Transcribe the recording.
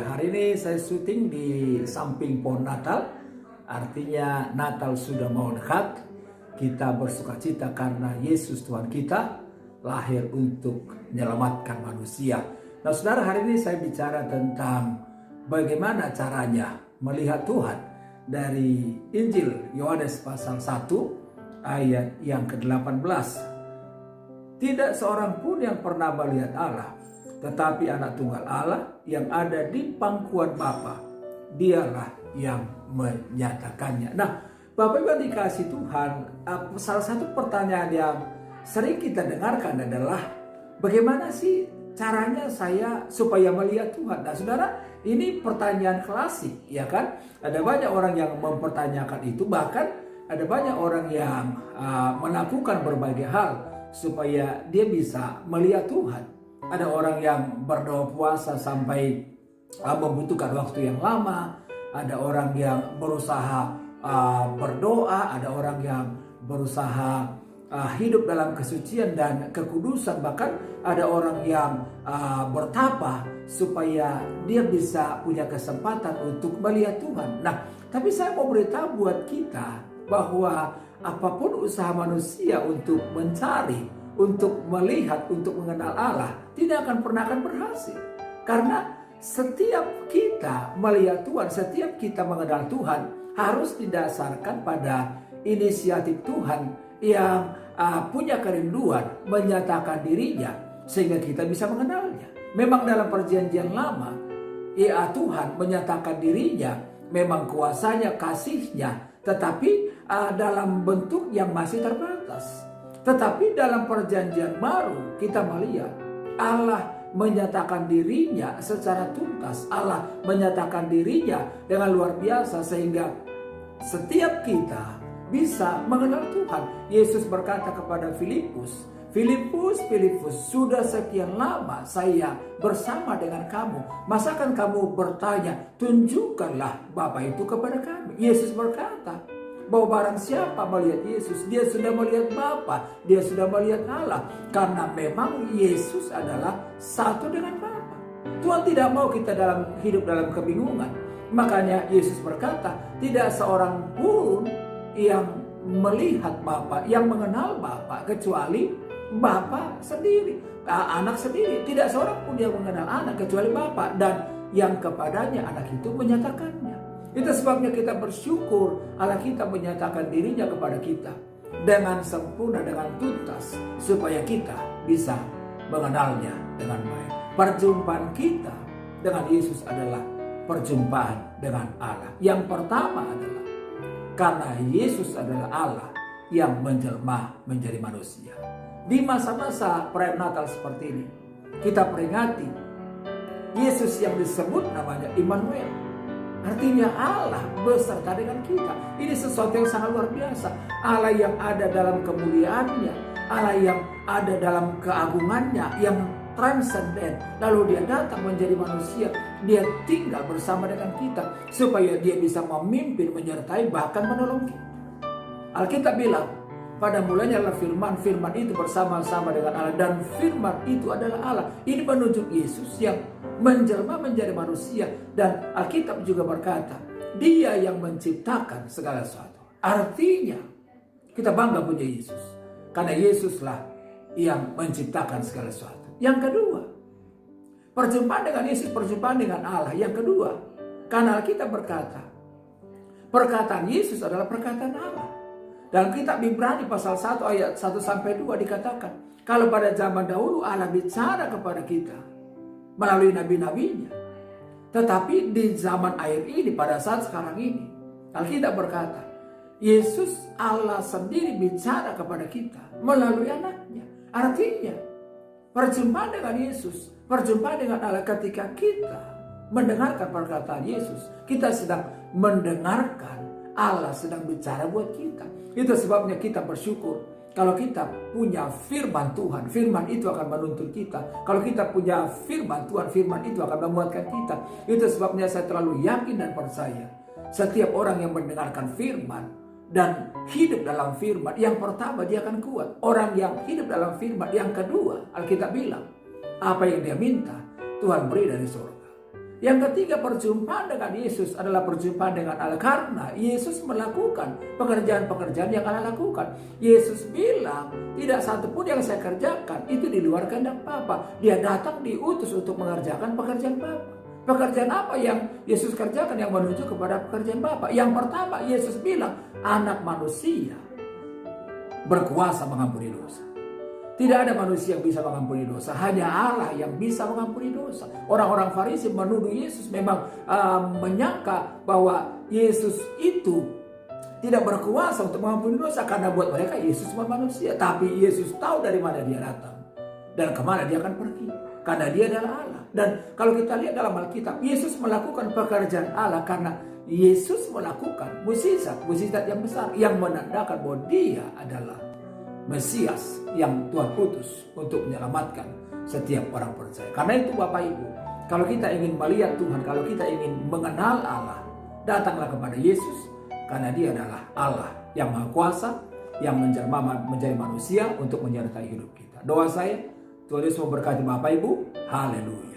hari ini saya syuting di samping pohon Natal. Artinya Natal sudah mau dekat. Kita bersuka cita karena Yesus Tuhan kita lahir untuk menyelamatkan manusia. Nah saudara, hari ini saya bicara tentang bagaimana caranya melihat Tuhan dari Injil Yohanes pasal 1 ayat yang ke-18. Tidak seorang pun yang pernah melihat Allah, tetapi anak tunggal Allah yang ada di pangkuan Bapa, dialah yang menyatakannya. Nah, Bapak Ibu dikasih Tuhan, salah satu pertanyaan yang sering kita dengarkan adalah bagaimana sih caranya saya supaya melihat Tuhan? Nah, saudara, ini pertanyaan klasik, ya kan? Ada banyak orang yang mempertanyakan itu, bahkan ada banyak orang yang melakukan berbagai hal supaya dia bisa melihat Tuhan. Ada orang yang berdoa puasa sampai membutuhkan waktu yang lama. Ada orang yang berusaha berdoa. Ada orang yang berusaha hidup dalam kesucian dan kekudusan. Bahkan ada orang yang bertapa supaya dia bisa punya kesempatan untuk melihat Tuhan. Nah, tapi saya mau beritahu buat kita bahwa apapun usaha manusia untuk mencari, untuk melihat, untuk mengenal Allah, tidak akan pernah berhasil. Karena setiap kita melihat Tuhan, setiap kita mengenal Tuhan harus didasarkan pada inisiatif Tuhan yang punya kerinduan menyatakan dirinya sehingga kita bisa mengenalnya. Memang dalam perjanjian lama, ya Tuhan menyatakan dirinya, memang kuasanya, kasihnya, tetapi dalam bentuk yang masih terbatas. Tetapi dalam perjanjian baru kita melihat Allah menyatakan dirinya secara tuntas. Allah menyatakan dirinya dengan luar biasa sehingga setiap kita bisa mengenal Tuhan. Yesus berkata kepada Filipus, Filipus, sudah sekian lama saya bersama dengan kamu. Masakan kamu bertanya, tunjukkanlah Bapa itu kepada kami. Yesus berkata bahwa barang siapa melihat Yesus, dia sudah melihat Bapa, dia sudah melihat Allah. Karena memang Yesus adalah satu dengan Bapa. Tuhan tidak mau kita hidup dalam kebingungan. Makanya Yesus berkata, tidak seorang pun yang melihat Bapa, yang mengenal Bapa, kecuali Bapa sendiri, anak sendiri. Tidak seorang pun yang mengenal anak kecuali Bapa, dan yang kepadanya anak itu menyatakannya. Itu sebabnya kita bersyukur Allah kita menyatakan dirinya kepada kita dengan sempurna, dengan tuntas, supaya kita bisa mengenalnya dengan baik. Perjumpaan kita dengan Yesus adalah perjumpaan dengan Allah. Yang pertama adalah karena Yesus adalah Allah yang menjelma menjadi manusia. Di masa-masa perayaan Natal seperti ini, kita peringati Yesus yang disebut namanya Immanuel. Artinya Allah beserta dengan kita. Ini sesuatu yang sangat luar biasa. Allah yang ada dalam kemuliaannya, Allah yang ada dalam keagungannya, yang transenden. Lalu dia datang menjadi manusia. Dia tinggal bersama dengan kita supaya dia bisa memimpin, menyertai, bahkan menolong kita. Alkitab bilang, pada mulanya adalah firman, firman itu bersama-sama dengan Allah, dan firman itu adalah Allah. Ini menunjuk Yesus yang menjelma menjadi manusia, dan Alkitab juga berkata, Dia yang menciptakan segala sesuatu. Artinya, kita bangga punya Yesus, karena Yesuslah yang menciptakan segala sesuatu. Yang kedua, perjumpaan dengan Yesus, perjumpaan dengan Allah. Yang kedua, karena Alkitab berkata, perkataan Yesus adalah perkataan Allah. Dalam kitab Ibrani pasal 1 ayat 1-2 dikatakan, kalau pada zaman dahulu Allah bicara kepada kita melalui nabi-nabinya, tetapi di zaman akhir ini, pada saat sekarang ini, Alkitab berkata, Yesus Allah sendiri bicara kepada kita melalui anaknya. Artinya, perjumpaan dengan Yesus, perjumpaan dengan Allah, ketika kita mendengarkan perkataan Yesus, kita sedang mendengarkan Allah sedang bicara buat kita. Itu sebabnya kita bersyukur. Kalau kita punya firman Tuhan, firman itu akan menuntun kita. Kalau kita punya firman Tuhan, firman itu akan menguatkan kita. Itu sebabnya saya terlalu yakin dan percaya. Setiap orang yang mendengarkan firman dan hidup dalam firman, yang pertama dia akan kuat. Orang yang hidup dalam firman, yang kedua, Alkitab bilang, apa yang dia minta, Tuhan beri dari surga. Yang ketiga, perjumpaan dengan Yesus adalah perjumpaan dengan Allah karena Yesus melakukan pekerjaan-pekerjaan yang Allah lakukan. Yesus bilang, tidak satu pun yang saya kerjakan itu di luar kehendak Bapa. Dia datang diutus untuk mengerjakan pekerjaan Bapa. Pekerjaan apa yang Yesus kerjakan yang menuju kepada pekerjaan Bapa? Yang pertama, Yesus bilang, anak manusia berkuasa mengampuni dosa. Tidak ada manusia yang bisa mengampuni dosa, hanya Allah yang bisa mengampuni dosa. Orang-orang Farisi menuduh Yesus memang menyangka bahwa Yesus itu tidak berkuasa untuk mengampuni dosa karena buat mereka Yesus cuma manusia. Tapi Yesus tahu dari mana dia datang dan kemana dia akan pergi, karena dia adalah Allah. Dan kalau kita lihat dalam Alkitab, Yesus melakukan pekerjaan Allah karena Yesus melakukan mukjizat yang besar yang menandakan bahwa dia adalah Mesias yang Tuhan utus untuk menyelamatkan setiap orang percaya. Karena itu Bapak Ibu, kalau kita ingin melihat Tuhan, kalau kita ingin mengenal Allah, datanglah kepada Yesus karena dia adalah Allah yang Maha Kuasa, yang menjelma menjadi manusia untuk menyertai hidup kita. Doa saya, Tuhan Yesus memberkati Bapak Ibu. Haleluya.